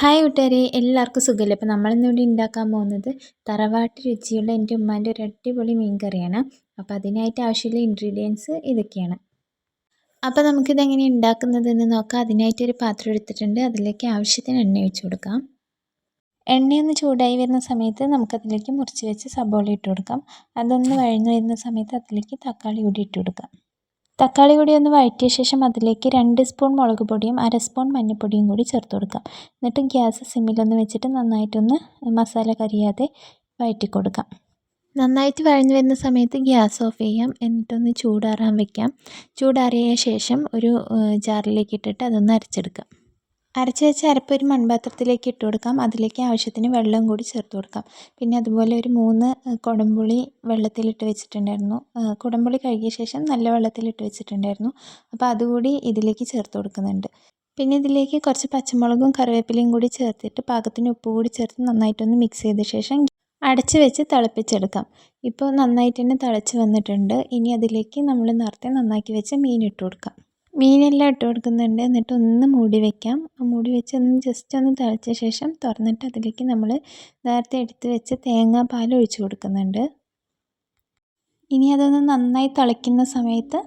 Hi കൂട്ടുകാരെ, എല്ലാവർക്കും സുഖമല്ലേ? അപ്പോൾ നമ്മളിന്നിവിടെ ഉണ്ടാക്കാൻ പോകുന്നത് തറവാട്ട് രുചിയുള്ള എൻ്റെ ഉമ്മാൻ്റെ ഒരു അടിപൊളി മീൻ കറിയാണ്. അപ്പോൾ അതിനായിട്ട് ആവശ്യമുള്ള ഇൻഗ്രീഡിയൻസ് ഇതൊക്കെയാണ്. അപ്പോൾ നമുക്കിതെങ്ങനെ ഉണ്ടാക്കുന്നതെന്ന് നോക്കാം. അതിനായിട്ടൊരു പാത്രം എടുത്തിട്ടുണ്ട്. അതിലേക്ക് ആവശ്യത്തിന് എണ്ണ ഒഴിച്ച് കൊടുക്കാം. എണ്ണയൊന്ന് ചൂടായി വരുന്ന സമയത്ത് നമുക്കതിലേക്ക് മുറിച്ച് വെച്ച് സബോള ഇട്ട് കൊടുക്കാം. അതൊന്ന് വഴഞ്ഞു വരുന്ന സമയത്ത് അതിലേക്ക് തക്കാളി കൂടി ഇട്ട് കൊടുക്കാം. തക്കാളി കൂടി ഒന്ന് വഴറ്റിയ ശേഷം അതിലേക്ക് 2 സ്പൂൺ മുളക് പൊടിയും 1/2 സ്പൂൺ മഞ്ഞൾപ്പൊടിയും കൂടി ചേർത്ത് കൊടുക്കാം. എന്നിട്ട് ഗ്യാസ് സിമ്മിലൊന്ന് വെച്ചിട്ട് നന്നായിട്ടൊന്ന് മസാല കരിയാതെ വഴറ്റി കൊടുക്കാം. നന്നായിട്ട് വഴഞ്ഞു വരുന്ന സമയത്ത് ഗ്യാസ് ഓഫ് ചെയ്യാം. എന്നിട്ടൊന്ന് ചൂടാറാൻ വെക്കാം. ചൂടാറിയ ശേഷം ഒരു ജാറിലേക്ക് ഇട്ടിട്ട് അതൊന്ന് അരച്ചെടുക്കാം. അരച്ച് വെച്ച അരപ്പ് ഒരു മൺപാത്രത്തിലേക്ക് ഇട്ട് കൊടുക്കാം. അതിലേക്ക് ആവശ്യത്തിന് വെള്ളം കൂടി ചേർത്ത് കൊടുക്കാം. പിന്നെ അതുപോലെ ഒരു 3 കുടംപുളി വെള്ളത്തിലിട്ട് വെച്ചിട്ടുണ്ടായിരുന്നു. കുടംപുളി കഴുകിയ ശേഷം നല്ല വെള്ളത്തിലിട്ട് വെച്ചിട്ടുണ്ടായിരുന്നു. അപ്പോൾ അതുകൂടി ഇതിലേക്ക് ചേർത്ത് കൊടുക്കുന്നുണ്ട്. പിന്നെ ഇതിലേക്ക് കുറച്ച് പച്ചമുളകും കറിവേപ്പിലയും കൂടി ചേർത്തിട്ട് പാകത്തിന് ഉപ്പ് കൂടി ചേർത്ത് നന്നായിട്ടൊന്ന് മിക്സ് ചെയ്ത ശേഷം അടച്ച് വെച്ച് തിളപ്പിച്ചെടുക്കാം. ഇപ്പോൾ നന്നായിട്ട് തന്നെ തിളച്ച് വന്നിട്ടുണ്ട്. ഇനി അതിലേക്ക് നമ്മൾ നേരത്തെ നന്നാക്കി വെച്ച മീൻ ഇട്ട് കൊടുക്കാം. മീനെല്ലാം ഇട്ട് കൊടുക്കുന്നുണ്ട്. എന്നിട്ട് ഒന്ന് മൂടി വയ്ക്കാം. മൂടി വെച്ച് ഒന്ന് ജസ്റ്റ് ഒന്ന് തിളച്ച ശേഷം തുറന്നിട്ട് അതിലേക്ക് നമ്മൾ നേരത്തെ എടുത്ത് വെച്ച് തേങ്ങാപ്പാൽ ഒഴിച്ച് കൊടുക്കുന്നുണ്ട്. ഇനി അതൊന്ന് നന്നായി തിളയ്ക്കുന്ന സമയത്ത്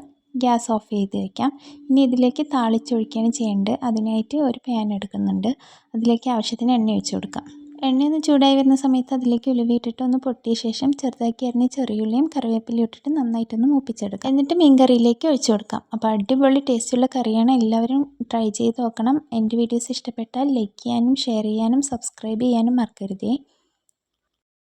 ഗ്യാസ് ഓഫ് ചെയ്ത് വയ്ക്കാം. ഇനി ഇതിലേക്ക് താളിച്ചൊഴിക്കുകയാണ് ചെയ്യേണ്ടത്. അതിനായിട്ട് ഒരു പാൻ എടുക്കുന്നുണ്ട്. അതിലേക്ക് ആവശ്യത്തിന് എണ്ണ ഒഴിച്ച് കൊടുക്കാം. എണ്ണയൊന്ന് ചൂടായി വരുന്ന സമയത്ത് അതിലേക്ക് ഉലുവ ഇട്ടിട്ട് ഒന്ന് പൊട്ടിയ ശേഷം ചെറുതാക്കി അരിഞ്ഞ് ചെറിയുള്ളിയും കറിവേപ്പിലയും ഇട്ടിട്ട് നന്നായിട്ടൊന്ന് മൂപ്പിച്ചെടുക്കാം. എന്നിട്ട് മീൻ കറിയിലേക്ക് ഒഴിച്ചു കൊടുക്കാം. അപ്പോൾ അടിപൊളി ടേസ്റ്റുള്ള കറിയാണ്. എല്ലാവരും ട്രൈ ചെയ്ത് നോക്കണം. എൻ്റെ വീഡിയോസ് ഇഷ്ടപ്പെട്ടാൽ ലൈക്ക് ചെയ്യാനും ഷെയർ ചെയ്യാനും സബ്സ്ക്രൈബ് ചെയ്യാനും മറക്കരുതേ.